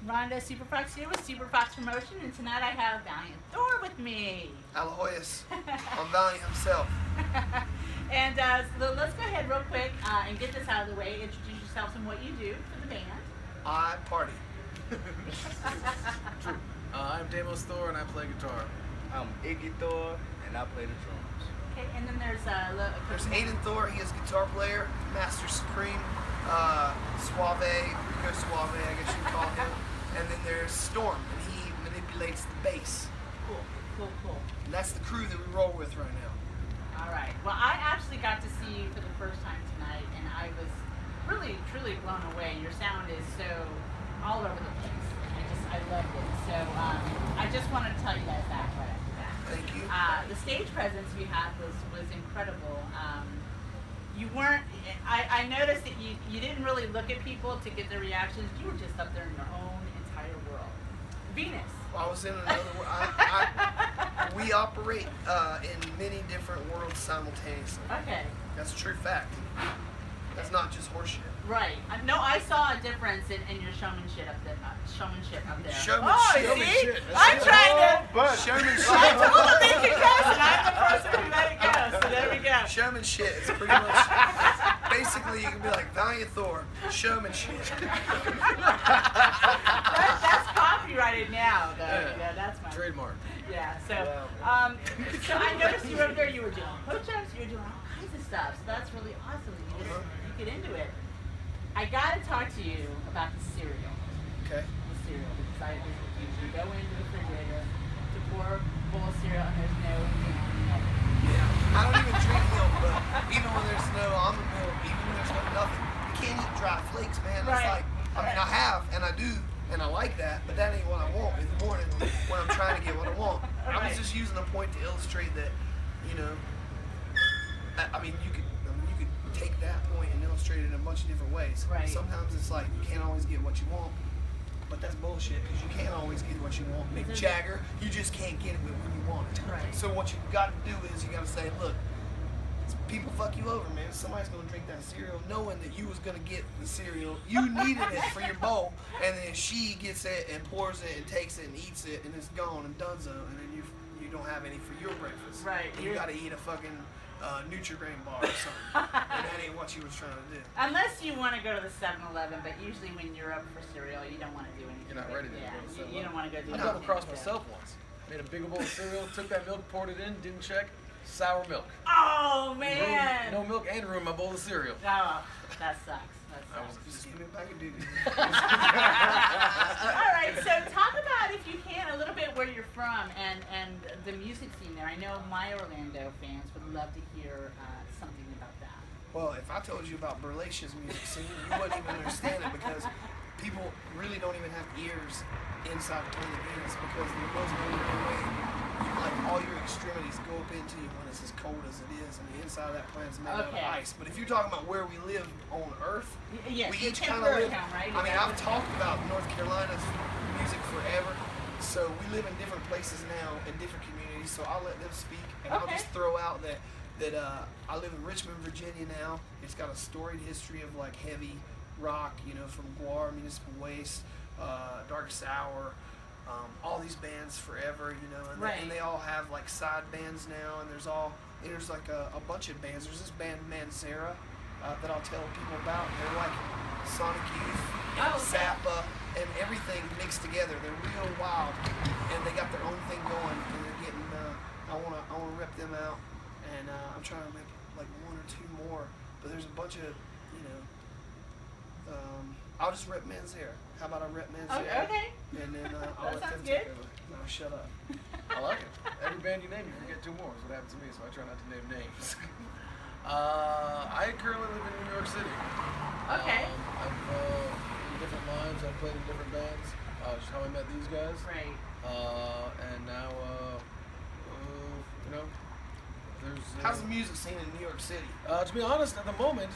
Rhonda, Superfox here with Superfox Promotion, and tonight I have Valient Thorr with me. Aloysius. I'm Valiant himself. And so let's go ahead real quick and get this out of the way. Introduce yourselves and what you do for the band. I party. True. I'm Deimos Thorr and I play guitar. I'm Iggy Thorr and I play the drums. Okay, and then there's Aiden Thorr. He is guitar player, Master Supreme, Suave, Rico Suave, I guess you call him. And then there's Storm, and he manipulates the bass. Cool. And that's the crew that we roll with right now. All right. Well, I actually got to see you for the first time tonight, and I was really, truly blown away. Your sound is so all over the place. I loved it. So I just wanted to tell you guys that right after that. Thank you. The stage presence you had was incredible. You weren't. I noticed that you didn't really look at people to get their reactions. You were just up there in your own entire world. Venus. I was in another world. We operate in many different worlds simultaneously. Okay. That's a true fact. That's not just horseshit. Right. No, I saw a difference in your showmanship up there. Showmanship. See? I'm trying to. Showmanship. I told them they could cuss, and I'm the person who let it go. So there we go. Showmanship is pretty much. Basically, you can be like Valient Thorr. Showmanship. That's copyrighted now, though. Yeah, that's my trademark. Yeah. So, so I noticed you were over there. You were doing push-ups. You were doing all kinds of stuff. So that's really awesome. You get into it. I got to talk to you about the cereal. Okay. The cereal, because you go into the refrigerator to pour a bowl of cereal and there's no milk. Yeah. I don't even drink milk, but even when there's no almond milk, even when there's no nothing, you can't eat dry flakes, man. It's like, I mean, I have, and I do, and I like that, but that ain't what I want in the morning when I'm trying to get what I want. I was just using a point to illustrate that, you know, I mean, you could take that point and illustrate it in a bunch of different ways. Right. Sometimes it's like you can't always get what you want, but that's bullshit because you can't always get what you want. Mick Jagger, you just can't get it when you want it. Right. So what you got to do is you got to say, look, people fuck you over, man. Somebody's gonna drink that cereal knowing that you was gonna get the cereal. You needed it for your bowl, and then she gets it and pours it and takes it and eats it and it's gone and donezo, and then you don't have any for your breakfast. Right. And you got to eat a fucking Nutri-Grain bar or something, and that ain't what you was trying to do. Unless you want to go to the 7-Eleven, but usually when you're up for cereal, you don't want to do anything. You're not ready to go to the 7-Eleven. You don't want to go do I anything. double crossed myself once. Made a big bowl of cereal, took that milk, poured it in, didn't check. Sour milk. Oh man! No milk and room in my bowl of cereal. Oh, that sucks. Just give me a bag of doo-doo. All right, so talk about, if you can, a little bit where you're from and the music scene there. I know my Orlando fans would love to hear something about that. Well, if I told you about Burlacia's music scene, you wouldn't even understand it because people really don't even have ears inside the Planet Venus because there was no way, like, all your extremities go up into you when it's as cold as it is, and the inside of that planet's made out of ice. But if you're talking about where we live on Earth, yes, we each kind of live. Right? I mean, I've talked about North Carolina's music forever, so we live in different places now in different communities. So I'll let them speak, and I'll just throw out that I live in Richmond, Virginia now. It's got a storied history of like heavy rock, you know, from Guar, Municipal Waste, Darkest Hour. All these bands forever, you know, and they all have like side bands now, and there's like a bunch of bands. There's this band Manzera that I'll tell people about. They're like Sonic Youth, Zappa, and everything mixed together. They're real wild, and they got their own thing going, and they're getting. I wanna rep them out, and I'm trying to make like one or two more, but there's a bunch of, you know. I'll just rep Manzera. How about I rep Manzera? Okay. And then I'll let them take over. No, shut up. I like it. Every band you name, you forget two more. Is what happened to me, so I try not to name names. I currently live in New York City. Okay. I've in different lines. I've played in different bands. Just how I met these guys. Right. And now, you know, there's. How's the music scene in New York City? To be honest, at the moment,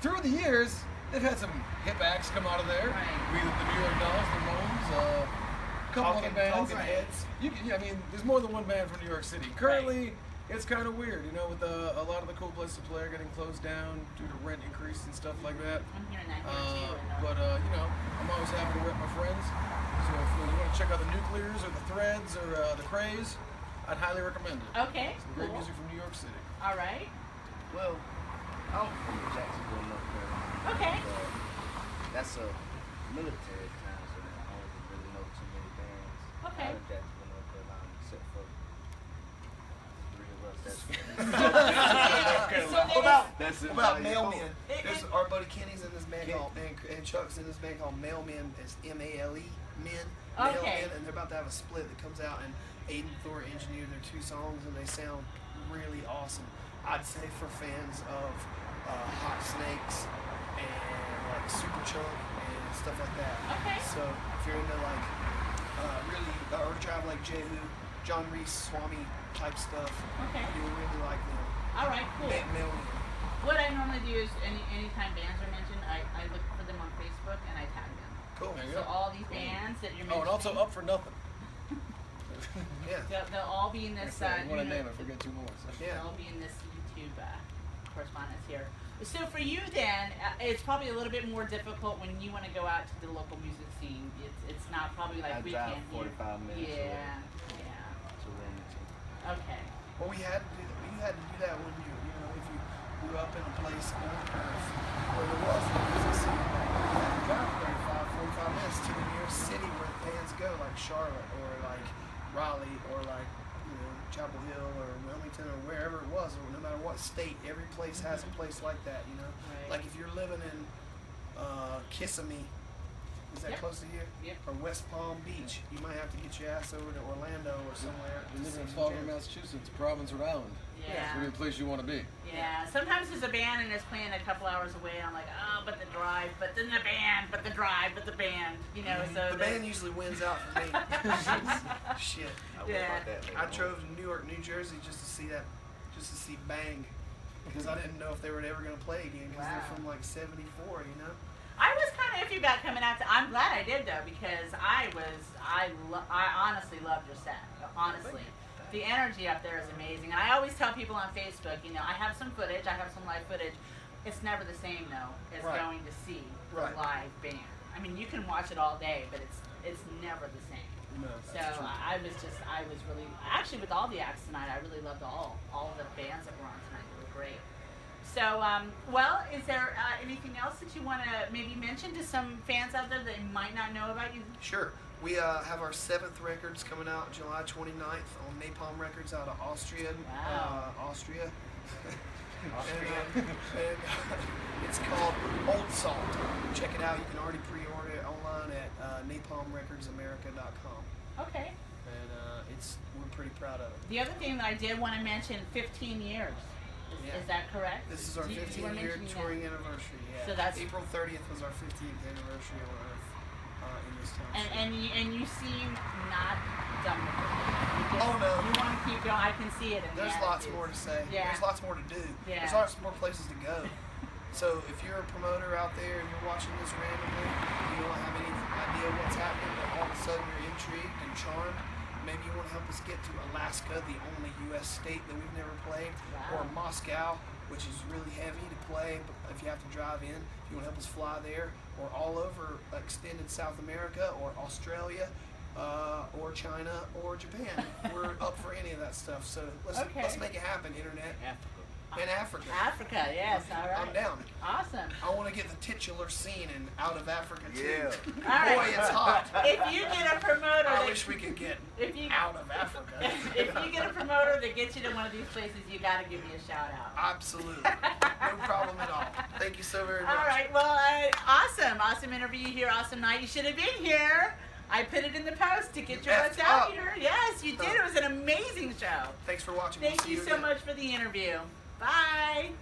through the years, they've had some hip acts come out of there. Right. We, the New York Dolls, the Ramones, a couple other bands. Talking Heads. I mean, there's more than one band from New York City. Currently, It's kind of weird, you know, with a lot of the cool places to play are getting closed down due to rent increase and stuff like that. I'm hearing that here too. But you know, I'm always happy to rep my friends. So if you want to check out the Nuclears or the Threads or the Craze, I'd highly recommend it. Okay, Some great music from New York City. All right. Well, I'm from Jacksonville, North Carolina. Okay. That's a military town, so I don't really know too many bands Okay. out of Jacksonville, North Carolina, except for three of us. That's So About Mailmen. There's our buddy Kenny's in this band called, and Chuck's in this band called Mailmen. It's M-A-L-E, men. Okay. Mailmen, and they're about to have a split that comes out, and Aiden Thorr engineered their 2 songs, and they sound really awesome. I'd say for fans of Hot Snakes and like Super Chunk and stuff like that. Okay. So if you're into like really or Drive Like Jehu, John Reese, Swami type stuff, Okay. you'll really like them. All right, cool. Mailmen. What I normally do is anytime bands are mentioned, I look for them on Facebook and I tag them. Cool. There you So go. all these bands that you're Oh, mentioning, and also Up for Nothing. Yeah. they'll all be in this. I want to name it, forget 2 more. So. Yeah. They'll be in this YouTube correspondence here. So for you then, it's probably a little bit more difficult when you want to go out to the local music scene. It's not probably like I we drive can 45 minutes Yeah. to Wilmington. Okay. Well, we had to do that. You had to do that when you know, if you grew up in a place on Earth where there was no music scene, you had to drive 45 minutes to the nearest city where bands go, like Charlotte or like Raleigh or like, you know, Chapel Hill or Wilmington or wherever it was, or no matter what state, every place has a place like that, you know. Right. Like if you're living in Kissimmee, is that Yep. close to here? Yep. Or West Palm Beach, you might have to get your ass over to Orlando or somewhere. You to live see in some Fall River, jams. Massachusetts, Providence, Rhode Island. It's Yeah. really a place you want to be. Yeah. Sometimes there's a band and it's playing a couple hours away. And I'm like, oh, but the drive, but then the band, but the drive, but the band. You know, so The band usually wins out for me. Shit. I worry Yeah. about that later I on. drove to New York, New Jersey just to see Bang, because I didn't know if they were ever going to play again, because they're Wow. from like '74, you know. I was kind of iffy about coming out. I'm glad I did though, because I honestly loved your set. Honestly, the energy up there is amazing. And I always tell people on Facebook, you know, I have some footage, I have some live footage. It's never the same though as Right. going to see the Right. live band. I mean, you can watch it all day, but it's never the same. No, So I was really, actually with all the acts tonight, I really loved all of the bands that were on tonight. They were great. So, well, is there anything else that you want to maybe mention to some fans out there that might not know about you? Sure. We have our 7th records coming out July 29th on Napalm Records out of Austria. Wow. Austria. and it's called Old Salt. Check it out. You can already pre-order it online at napalmrecordsamerica.com. Okay. And we're pretty proud of it. The other thing that I did want to mention, 15 years. Yeah. Is that correct? This is our Do you wanna 15-year mention that? touring anniversary. Yeah. So that's- April 30th was our 15th anniversary on Earth in this town. And you seem not done with it. You Oh, no. You want to keep going. I can see it in the There's lots attitudes. more to say. Yeah. There's lots more to do. Yeah. There's lots more places to go. So if you're a promoter out there and you're watching this randomly, you don't have any idea what's happening, but all of a sudden you're intrigued and charmed, maybe you want to help us get to Alaska, the only U.S. state that we've never played, Wow. or Moscow, which is really heavy to play but if you have to drive in. If you want to help us fly there, or all over extended South America, or Australia, or China, or Japan, we're up for any of that stuff. So let's make it happen, Internet. Africa. And Africa. Africa, yes, all right. I'm down. Awesome. I want to get the titular scene in Out of Africa too. Yeah. All right. Boy, it's hot. If you get a promoter, I that- wish we could get if you out of Africa. if you get a promoter that gets you to one of these places, you got to give me a shout out. Absolutely. No problem at all. Thank you so very much. All right. Well, awesome interview here. Awesome night. You should have been here. I put it in the post to get your butts Effed out up. here. Yes, you did. It was an amazing show. Thanks for watching. We'll Thank see you so again. much for the interview. Bye.